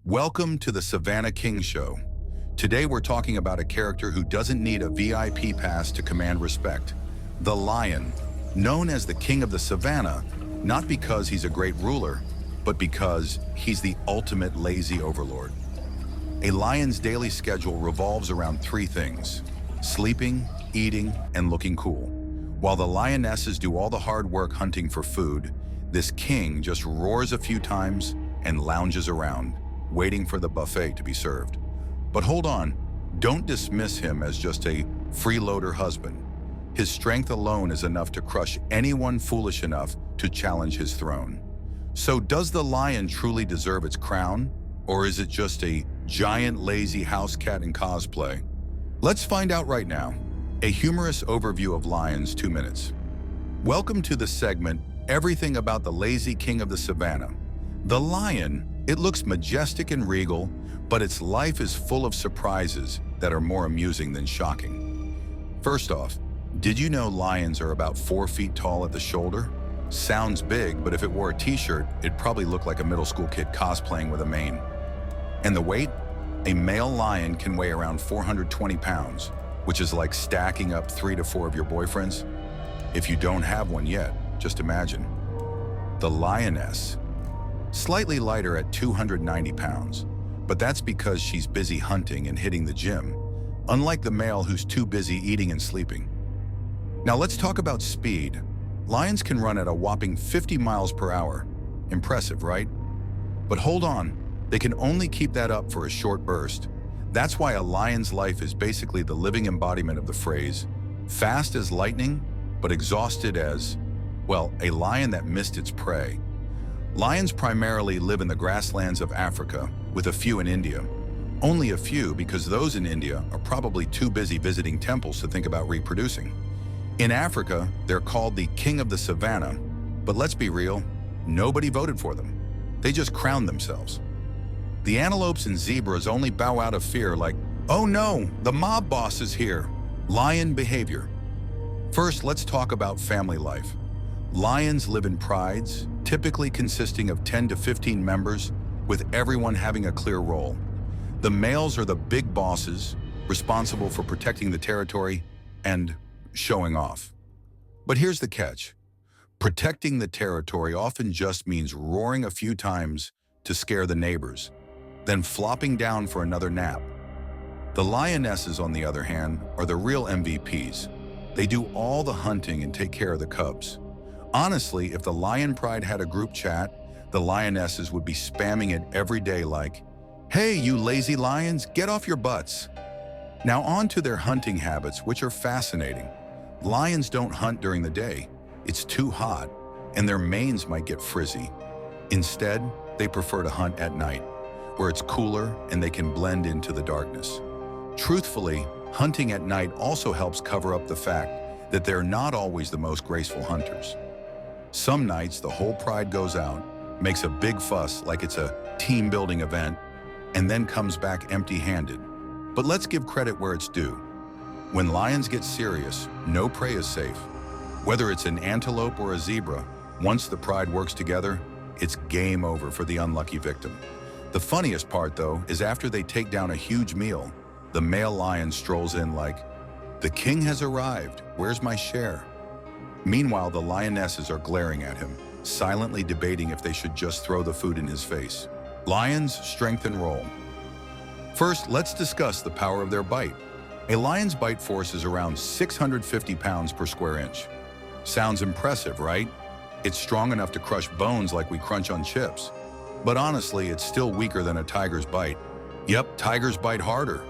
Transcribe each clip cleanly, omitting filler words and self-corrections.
Welcome to the Savannah King Show. Today we're talking about a character who doesn't need a VIP pass to command respect. The lion, known as the king of the savannah, not because he's a great ruler, but because he's the ultimate lazy overlord. A lion's daily schedule revolves around three things: sleeping, eating, and looking cool. While the lionesses do all the hard work hunting for food, this king just roars a few times and lounges around, waiting for the buffet to be served. But hold on, don't dismiss him as just a freeloader husband. His strength alone is enough to crush anyone foolish enough to challenge his throne. So does the lion truly deserve its crown? Or is it just a giant lazy house cat in cosplay? Let's find out right now. A humorous overview of lions, 2 minutes. Welcome to the segment, Everything About the Lazy King of the Savannah. The lion, it looks majestic and regal, but its life is full of surprises that are more amusing than shocking. First off, did you know lions are about 4 feet tall at the shoulder? Sounds big, but if it wore a t-shirt, it'd probably look like a middle school kid cosplaying with a mane. And the weight? A male lion can weigh around 420 pounds, which is like stacking up 3 to 4 of your boyfriends. If you don't have one yet, just imagine. The lioness, slightly lighter at 290 pounds, but that's because she's busy hunting and hitting the gym, unlike the male who's too busy eating and sleeping. Now let's talk about speed. Lions can run at a whopping 50 miles per hour. Impressive, right? But hold on, they can only keep that up for a short burst. That's why a lion's life is basically the living embodiment of the phrase, fast as lightning, but exhausted as, well, a lion that missed its prey. Lions primarily live in the grasslands of Africa, with a few in India. Only a few because those in India are probably too busy visiting temples to think about reproducing. In Africa, they're called the king of the savannah, but let's be real, nobody voted for them. They just crowned themselves. The antelopes and zebras only bow out of fear like, oh no, the mob boss is here. Lion behavior. First, let's talk about family life. Lions live in prides, typically consisting of 10 to 15 members, with everyone having a clear role. The males are the big bosses, responsible for protecting the territory and showing off. But here's the catch. Protecting the territory often just means roaring a few times to scare the neighbors, then flopping down for another nap. The lionesses, on the other hand, are the real MVPs. They do all the hunting and take care of the cubs. Honestly, if the Lion Pride had a group chat, the lionesses would be spamming it every day like, hey, you lazy lions, get off your butts. Now on to their hunting habits, which are fascinating. Lions don't hunt during the day. It's too hot, and their manes might get frizzy. Instead, they prefer to hunt at night, where it's cooler and they can blend into the darkness. Truthfully, hunting at night also helps cover up the fact that they're not always the most graceful hunters. Some nights, the whole pride goes out, makes a big fuss like it's a team-building event, and then comes back empty-handed. But let's give credit where it's due. When lions get serious, no prey is safe. Whether it's an antelope or a zebra, once the pride works together, it's game over for the unlucky victim. The funniest part, though, is after they take down a huge meal, the male lion strolls in like, the king has arrived, where's my share? Meanwhile, the lionesses are glaring at him, silently debating if they should just throw the food in his face. Lions, strength and roll. First, let's discuss the power of their bite. A lion's bite force is around 650 pounds per square inch. Sounds impressive, right? It's strong enough to crush bones like we crunch on chips. But honestly, it's still weaker than a tiger's bite. Yep, tigers bite harder.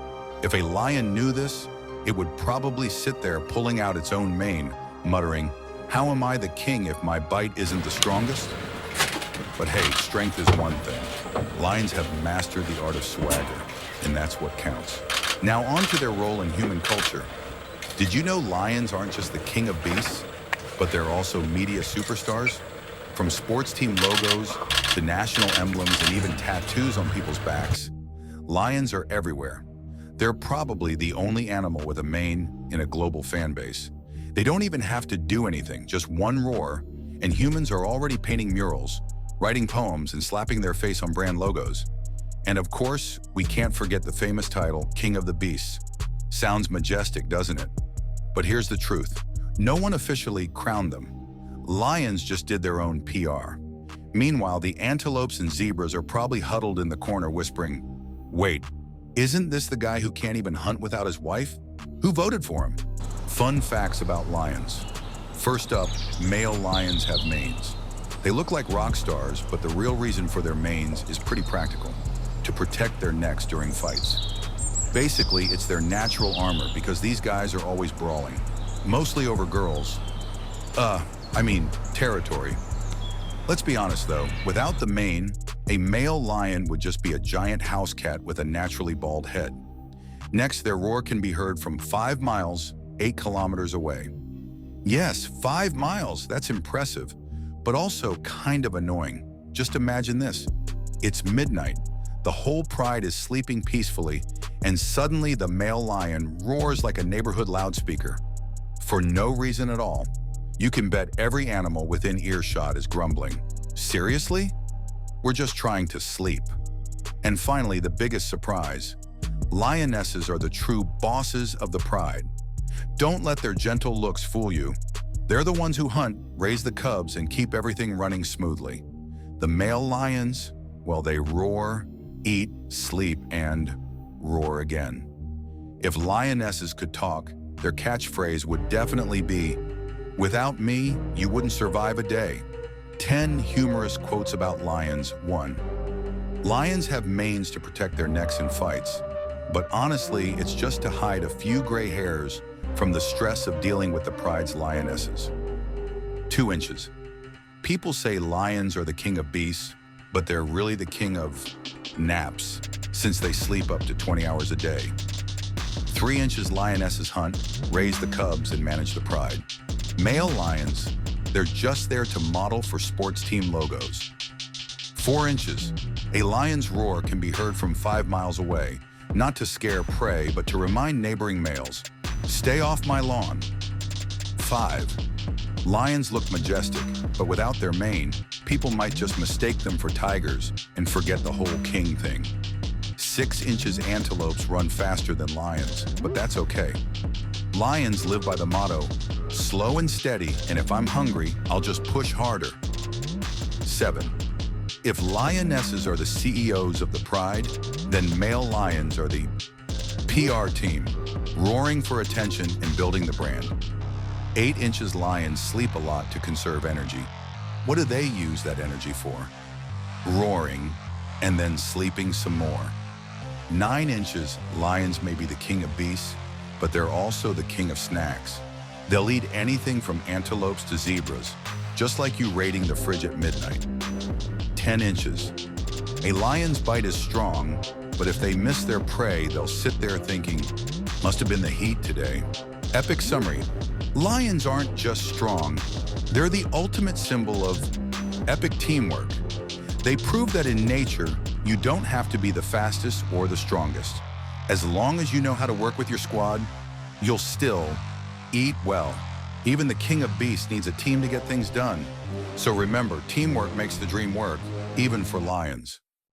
If a lion knew this, it would probably sit there pulling out its own mane, muttering, how am I the king if my bite isn't the strongest? But hey, strength is one thing. Lions have mastered the art of swagger, and that's what counts. Now on to their role in human culture. Did you know lions aren't just the king of beasts, but they're also media superstars? From sports team logos to national emblems and even tattoos on people's backs, lions are everywhere. They're probably the only animal with a mane in a global fan base. They don't even have to do anything, just one roar, and humans are already painting murals, writing poems, and slapping their face on brand logos. And of course, we can't forget the famous title, King of the Beasts. Sounds majestic, doesn't it? But here's the truth. No one officially crowned them. Lions just did their own PR. Meanwhile, the antelopes and zebras are probably huddled in the corner whispering, "Wait, isn't this the guy who can't even hunt without his wife? Who voted for him?" Fun facts about lions. First up, male lions have manes. They look like rock stars, but the real reason for their manes is pretty practical: to protect their necks during fights. Basically, it's their natural armor because these guys are always brawling, mostly over girls. Territory. Let's be honest though, without the mane, a male lion would just be a giant house cat with a naturally bald head. Next, their roar can be heard from 5 miles, 8 kilometers away. Yes, 5 miles, that's impressive, but also kind of annoying. Just imagine this. It's midnight, the whole pride is sleeping peacefully, and suddenly the male lion roars like a neighborhood loudspeaker. For no reason at all. You can bet every animal within earshot is grumbling. Seriously? We're just trying to sleep. And finally, the biggest surprise. Lionesses are the true bosses of the pride. Don't let their gentle looks fool you. They're the ones who hunt, raise the cubs, and keep everything running smoothly. The male lions, well, they roar, eat, sleep, and roar again. If lionesses could talk, their catchphrase would definitely be, "Without me, you wouldn't survive a day." 10 humorous quotes about lions. 1. Lions have manes to protect their necks in fights, but honestly, it's just to hide a few gray hairs from the stress of dealing with the pride's lionesses. 2 inches. People say lions are the king of beasts, but they're really the king of naps, since they sleep up to 20 hours a day. 3 inches lionesses hunt, raise the cubs, and manage the pride. Male lions, they're just there to model for sports team logos. 4 inches. A lion's roar can be heard from 5 miles away, not to scare prey, but to remind neighboring males, "Stay off my lawn." 5. Lions look majestic, but without their mane, people might just mistake them for tigers and forget the whole king thing. 6 inches antelopes run faster than lions, but that's okay. Lions live by the motto, "Slow and steady, and if I'm hungry, I'll just push harder." 7. If lionesses are the CEOs of the pride, then male lions are the PR team, roaring for attention and building the brand. 8 inches lions sleep a lot to conserve energy. What do they use that energy for? Roaring, and then sleeping some more. 9 inches lions may be the king of beasts, but they're also the king of snacks. They'll eat anything from antelopes to zebras, just like you raiding the fridge at midnight. 10 inches. A lion's bite is strong, but if they miss their prey, they'll sit there thinking, "Must have been the heat today." Epic summary. Lions aren't just strong, they're the ultimate symbol of epic teamwork. They prove that in nature, you don't have to be the fastest or the strongest. As long as you know how to work with your squad, you'll still eat well. Even the king of beasts needs a team to get things done. So remember, teamwork makes the dream work, even for lions.